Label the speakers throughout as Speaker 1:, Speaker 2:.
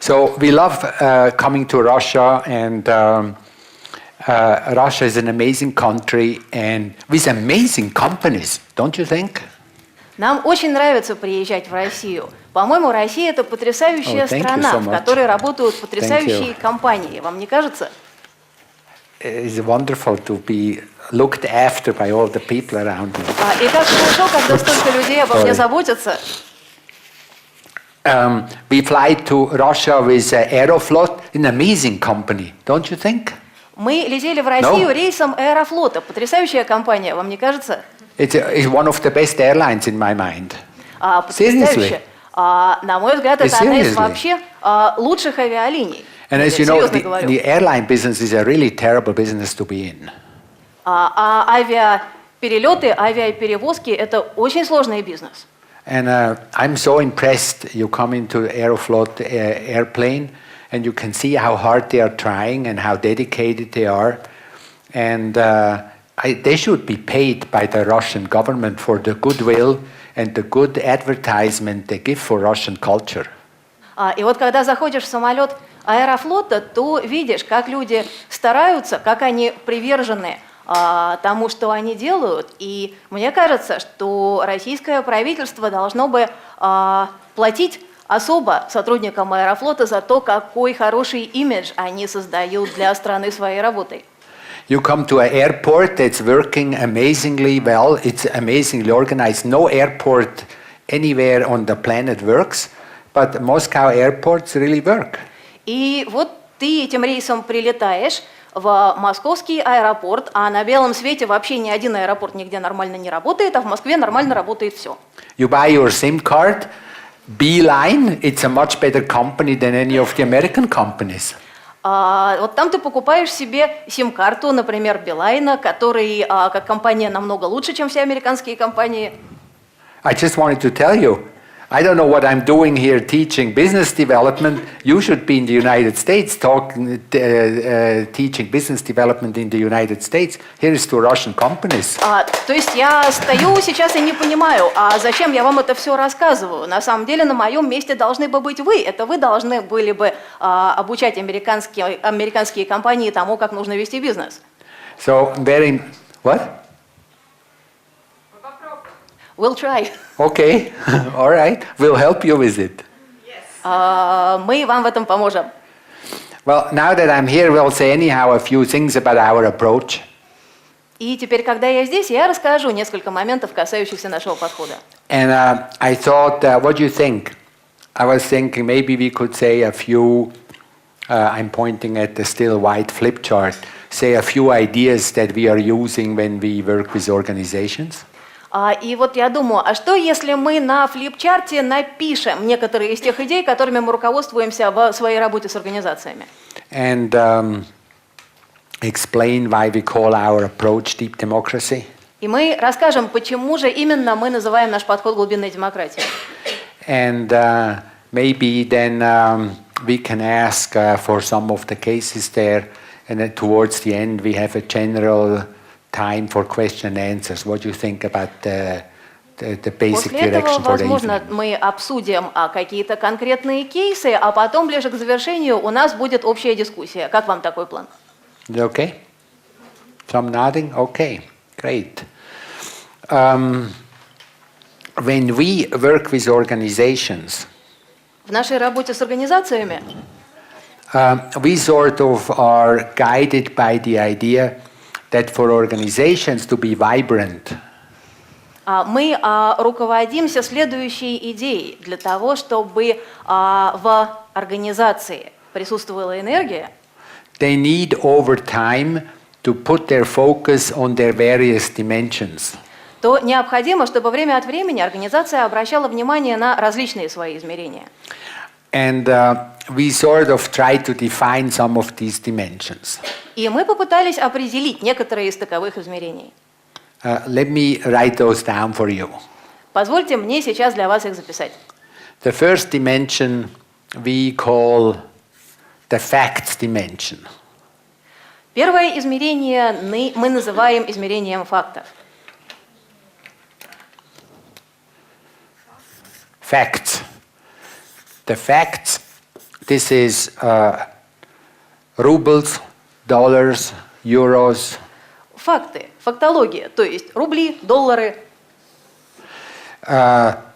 Speaker 1: So we love coming to Russia, and Russia is an amazing country and with amazing companies, don't you think?
Speaker 2: Нам очень нравится приезжать в Россию. По-моему, Россия – это потрясающая страна, в которой работают потрясающие компании. Вам не кажется?
Speaker 1: It's wonderful to be looked after by all the people around me.
Speaker 2: И как хорошо, когда столько людей обо мне заботятся.
Speaker 1: We fly to Russia with Aeroflot, an amazing company, don't you think?
Speaker 2: Мы летели в Россию рейсом Аэрофлота. Потрясающая компания, вам не кажется?
Speaker 1: It's one of the best airlines in my mind.
Speaker 2: Потрясающе. На мой взгляд, это одна из вообще лучших авиалиний.
Speaker 1: And as you know, the airline business is a really terrible business to be in.
Speaker 2: Авиаперелеты, авиаперевозки – это очень сложный бизнес.
Speaker 1: And I'm so impressed. You come into Aeroflot airplane, and you can see how hard they are trying and how dedicated they are. And they should be paid by the Russian government for the goodwill and the good advertisement they give for Russian culture.
Speaker 2: И вот когда заходишь в самолет Аэрофлота, то видишь, как люди стараются, как они привержены тому, что они делают. И мне кажется, что российское правительство должно бы платить особо сотрудникам Аэрофлота за то, какой хороший имидж они создают для страны своей работой.
Speaker 1: You come to an airport that's working amazingly well, it's amazingly organized. No airport anywhere on the planet works, but Moscow airports really work.
Speaker 2: И вот ты этим рейсом прилетаешь в московский аэропорт, а на белом свете вообще ни один аэропорт нигде нормально не работает, а в Москве нормально работает все.
Speaker 1: You buy your SIM card, Beeline, it's a much better company than any of the American companies.
Speaker 2: Вот там ты покупаешь себе сим-карту, например, Билайна, который как компания намного лучше, чем все американские компании.
Speaker 1: I just wanted to tell you, I don't know what I'm doing here teaching business development. You should be in the United States teaching business development in the United States. Here is to Russian companies.
Speaker 2: То есть я стою сейчас и не понимаю, а зачем я вам это все рассказываю? На самом деле на моем месте должны бы быть вы. Это вы должны были бы обучать американские компании тому, как нужно вести бизнес.
Speaker 1: So very what?
Speaker 2: We'll try.
Speaker 1: Okay, all right. We'll help you with it.
Speaker 2: Yes. Мы вам в этом поможем.
Speaker 1: Well, now that I'm here, we'll say anyhow a few things about our approach.
Speaker 2: И теперь, когда я здесь, я расскажу несколько моментов, касающихся нашего подхода.
Speaker 1: And I thought, what do you think? I was thinking maybe we could say a few. I'm pointing at the still white flip chart. Say a few ideas that we are using when we work with organizations.
Speaker 2: И вот я думаю, а что если мы на флипчарте напишем некоторые из тех идей, которыми мы руководствуемся в своей работе с организациями?
Speaker 1: And explain why we call our approach deep democracy.
Speaker 2: И мы расскажем, почему же именно мы называем наш подход глубинной демократией.
Speaker 1: And maybe then we can ask for some of the cases there, and then towards the end we have a general time for question and answers. What do you think about the basic direction for the evening?
Speaker 2: Возможно, мы обсудим какие-то конкретные кейсы, а потом ближе к завершению у нас будет общая дискуссия. Как вам такой план?
Speaker 1: Okay. Some nodding. Okay. Great. When we work with organizations,
Speaker 2: в нашей работе с организациями
Speaker 1: we sort of are guided by the idea that for organizations to be vibrant,
Speaker 2: мы руководимся следующей идеей. Для того, чтобы в организации присутствовала энергия,
Speaker 1: they need over time to put their focus on their various dimensions.
Speaker 2: То необходимо, чтобы время от времени организация обращала внимание на различные свои измерения.
Speaker 1: And we sort of try to define some of these dimensions.
Speaker 2: И мы попытались определить некоторые из таковых измерений.
Speaker 1: Let me write those down for you.
Speaker 2: Позвольте мне сейчас для вас их записать.
Speaker 1: The first dimension we call the facts dimension.
Speaker 2: Первое измерение мы называем измерением фактов.
Speaker 1: Facts. The facts This is rubles, dollars, euros.
Speaker 2: Факты, фактология, то есть рубли, доллары,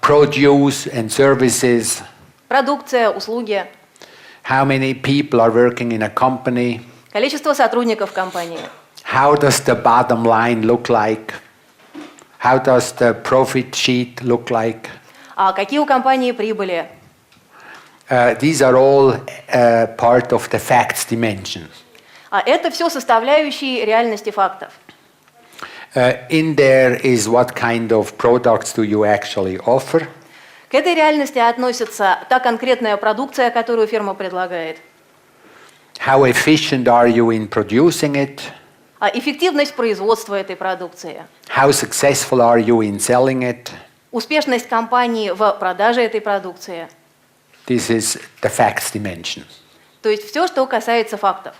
Speaker 1: Produce and services.
Speaker 2: продукция, услуги,
Speaker 1: How many people are working in a company?
Speaker 2: количество сотрудников компании,
Speaker 1: How does the bottom line look like? How does the profit sheet look like?
Speaker 2: какие у компании прибыли.
Speaker 1: These are all part of the facts dimension.
Speaker 2: Это все составляющие реальности фактов.
Speaker 1: In there is what kind of products do you actually offer?
Speaker 2: К этой реальности относится та конкретная продукция, которую фирма предлагает.
Speaker 1: How efficient are you in producing it?
Speaker 2: Эффективность производства этой продукции.
Speaker 1: How successful are you in selling it?
Speaker 2: Успешность компании в продаже этой продукции.
Speaker 1: This is the facts dimension.
Speaker 2: То есть все, что касается фактов.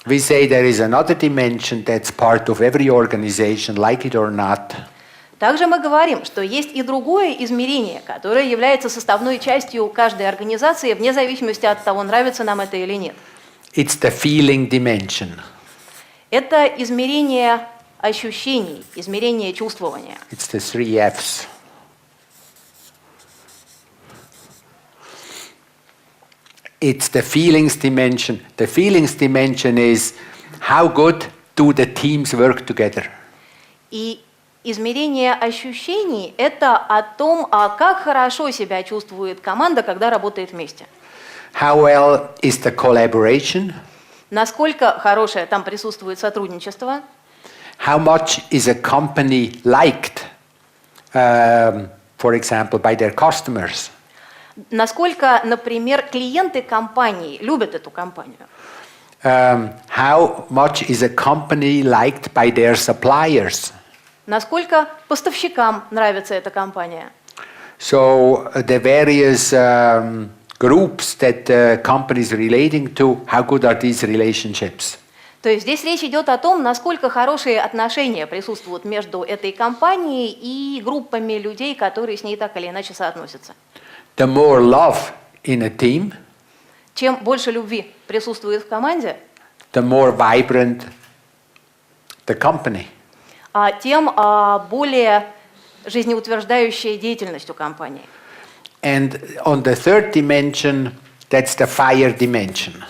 Speaker 1: We say there is another dimension that's part of every organization, like it or not.
Speaker 2: Также мы говорим, что есть и другое измерение, которое является составной частью каждой организации, вне зависимости от того, нравится нам это или нет.
Speaker 1: It's the feeling dimension.
Speaker 2: Это измерение ощущений, измерение чувствования.
Speaker 1: It's the 3 F's. It's the feelings dimension. The feelings dimension is how good do the teams work together.
Speaker 2: И измерение ощущений – это о том, как хорошо себя чувствует команда, когда работает вместе.
Speaker 1: How well is the collaboration?
Speaker 2: Насколько хорошее там присутствует сотрудничество.
Speaker 1: How much is a company liked, for example, by their customers?
Speaker 2: Насколько, например, клиенты компании любят эту компанию.
Speaker 1: How much is a company liked by their suppliers?
Speaker 2: Насколько поставщикам нравится эта компания.
Speaker 1: So the various groups that companies relating to, how good are these relationships?
Speaker 2: То есть здесь речь идет о том, насколько хорошие отношения присутствуют между этой компанией и группами людей, которые с ней так или иначе соотносятся.
Speaker 1: The more love in a team,
Speaker 2: Чем больше любви присутствует в команде,
Speaker 1: the more vibrant the company.
Speaker 2: тем более жизнеутверждающая деятельность у компании.
Speaker 1: And on the third dimension, that's the fire dimension.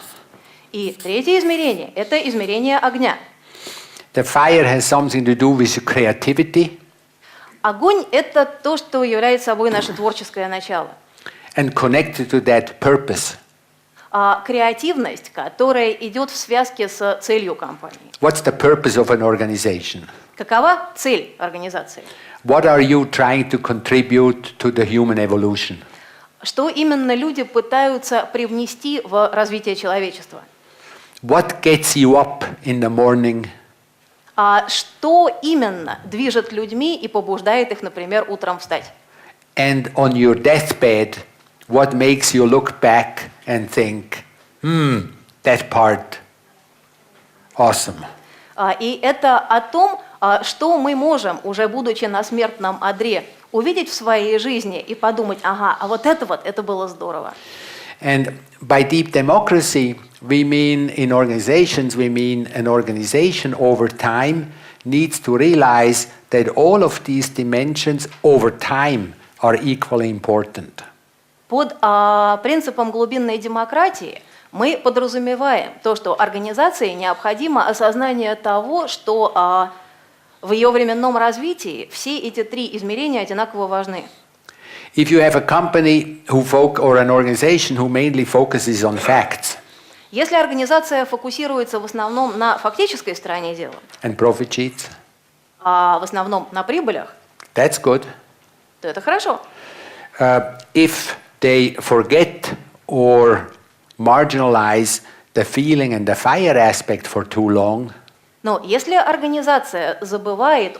Speaker 2: И третье измерение – это измерение огня.
Speaker 1: The fire has something to do with creativity.
Speaker 2: Огонь – это то, что является собой наше творческое начало.
Speaker 1: And connected to that purpose.
Speaker 2: Креативность, которая идет в связке с целью компании.
Speaker 1: What's the purpose of an organization?
Speaker 2: Какова цель организации?
Speaker 1: What are you trying to contribute to the human evolution?
Speaker 2: Что именно люди пытаются привнести в развитие человечества?
Speaker 1: What gets you up in the morning?
Speaker 2: Что именно движет людьми и побуждает их, например, утром встать?
Speaker 1: And on your deathbed, what makes you look back and think, that part, awesome.
Speaker 2: И это о том, что мы можем, уже будучи на смертном одре, увидеть в своей жизни и подумать, а вот это было здорово.
Speaker 1: And by deep democracy, we mean in organizations, we mean an organization over time needs to realize that all of these dimensions over time are equally important.
Speaker 2: Под принципом глубинной демократии мы подразумеваем то, что организации необходимо осознание того, что в ее временном развитии все эти 3 измерения одинаково важны.
Speaker 1: If you have a company or an organization who mainly focuses on facts
Speaker 2: Если организация фокусируется в основном на фактической стороне дела,
Speaker 1: and profit sheets,
Speaker 2: в основном на прибылях,
Speaker 1: that's good.
Speaker 2: то это хорошо.
Speaker 1: If they forget or marginalize the feeling and the fire aspect for too long,
Speaker 2: Но если организация забывает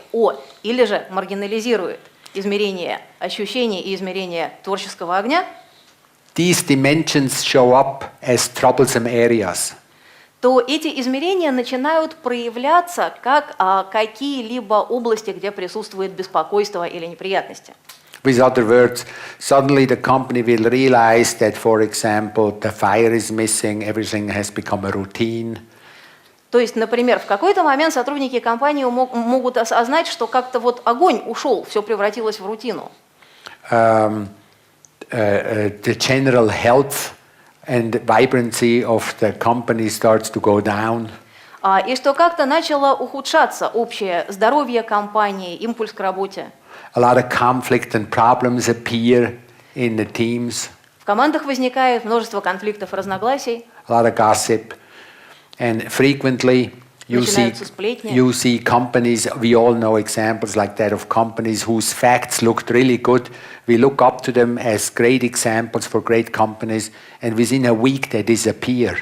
Speaker 2: или же маргинализирует измерение ощущений и измерение творческого огня,
Speaker 1: these dimensions show up as troublesome areas.
Speaker 2: то эти измерения начинают проявляться как какие-либо области, где присутствует беспокойство или неприятности.
Speaker 1: With other words, suddenly the company will realize that, for example, the fire is missing, everything has become a routine.
Speaker 2: То есть, например, в какой-то момент сотрудники компании могут осознать, что как-то вот огонь ушел, все превратилось в рутину.
Speaker 1: The general health and vibrancy of the company starts to go down.
Speaker 2: И что как-то начало ухудшаться общее здоровье компании, импульс к работе.
Speaker 1: A lot of conflict and problems appear in the teams.
Speaker 2: В командах возникает множество конфликтов и разногласий.
Speaker 1: A lot of gossip. And frequently you see companies, we all know examples like that of companies whose facts looked really good. We look up to them as great examples for great companies, and within a week they disappear.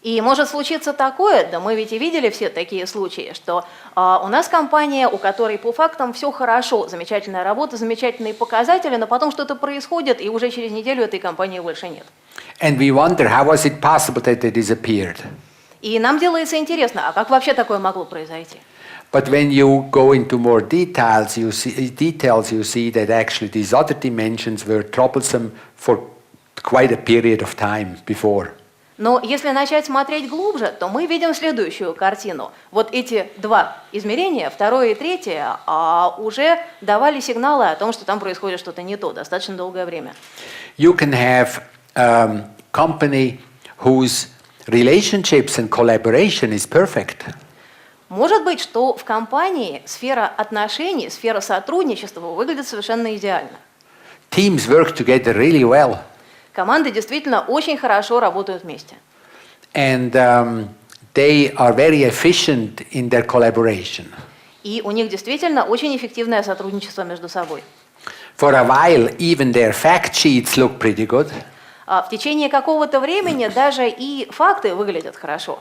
Speaker 2: И может случиться такое, да мы ведь и видели все такие случаи, что у нас компания, у которой по фактам все хорошо, замечательная работа, замечательные показатели, но потом что-то происходит, и уже через неделю этой компании больше нет.
Speaker 1: And we wonder, how was it possible that they disappeared?
Speaker 2: И нам делается интересно, а как вообще такое могло произойти?
Speaker 1: But when you go into more details, you see that actually these other dimensions were troublesome for quite a period of time before.
Speaker 2: Но если начать смотреть глубже, то мы видим следующую картину. Вот эти два измерения, второе и третье, уже давали сигналы о том, что там происходит что-то не то, достаточно долгое время.
Speaker 1: You can have company whose relationships and collaboration is perfect.
Speaker 2: Может быть, что в компании сфера отношений, сфера сотрудничества выглядит совершенно идеально.
Speaker 1: Teams work together really well.
Speaker 2: Команды действительно очень хорошо работают вместе.
Speaker 1: And they are very efficient in their collaboration.
Speaker 2: И у них действительно очень эффективное сотрудничество между собой.
Speaker 1: For a while, even their fact sheets look pretty good.
Speaker 2: В течение какого-то времени даже и факты выглядят хорошо.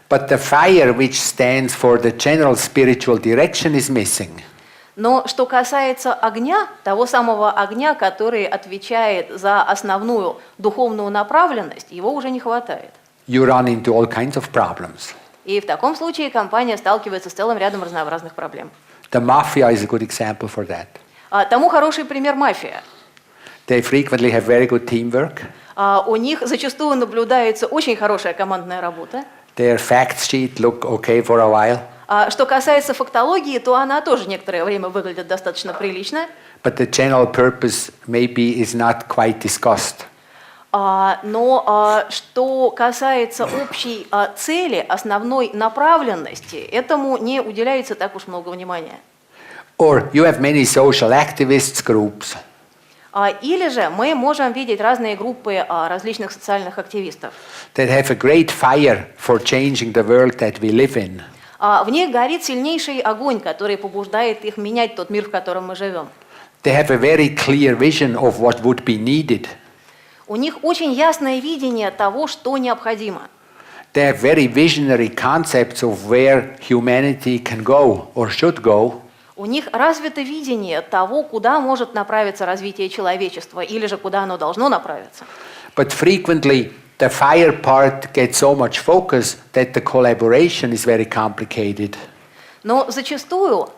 Speaker 1: But the fire which stands for the general spiritual direction is missing.
Speaker 2: Но что касается огня, того самого огня, который отвечает за основную духовную направленность, его уже не хватает.
Speaker 1: You run into all kinds of problems.
Speaker 2: И в таком случае компания сталкивается с целым рядом разнообразных проблем.
Speaker 1: The mafia is a good example for that.
Speaker 2: Тому хороший пример мафия.
Speaker 1: They frequently have very good teamwork.
Speaker 2: У них зачастую наблюдается очень хорошая командная работа.
Speaker 1: Their fact sheet look okay for a while.
Speaker 2: Что касается фактологии, то она тоже некоторое время выглядит достаточно прилично.
Speaker 1: But the general purpose maybe is not quite discussed.
Speaker 2: Но что касается общей цели, основной направленности, этому не уделяется так уж много внимания.
Speaker 1: Or you have many social activists groups.
Speaker 2: Или же мы можем видеть разные группы различных социальных активистов.
Speaker 1: That have a great fire for changing the world that we live in.
Speaker 2: В них горит сильнейший огонь, который побуждает их менять тот мир, в котором мы живем.
Speaker 1: They have a very clear vision of what would be needed.
Speaker 2: У них очень ясное видение того, что необходимо.
Speaker 1: They have very visionary concepts of where humanity can go or should go.
Speaker 2: У них развито видение того, куда может направиться развитие человечества, или же куда оно должно направиться.
Speaker 1: But frequently the fire part gets so much focus that the collaboration is very complicated.
Speaker 2: Но зачастую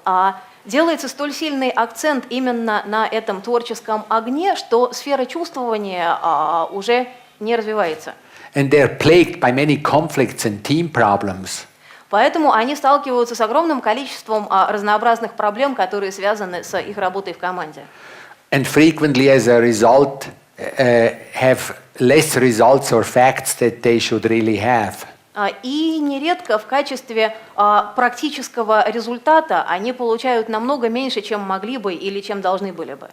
Speaker 2: делается столь сильный акцент именно на этом творческом огне, что сфера чувствования уже не развивается.
Speaker 1: And they're plagued by many conflicts and team problems.
Speaker 2: Поэтому они сталкиваются с огромным количеством разнообразных проблем, которые связаны с их работой в команде.
Speaker 1: And frequently as a result have less results or facts that they should really have.
Speaker 2: И нередко в качестве практического результата они получают намного меньше, чем могли бы или чем должны были бы.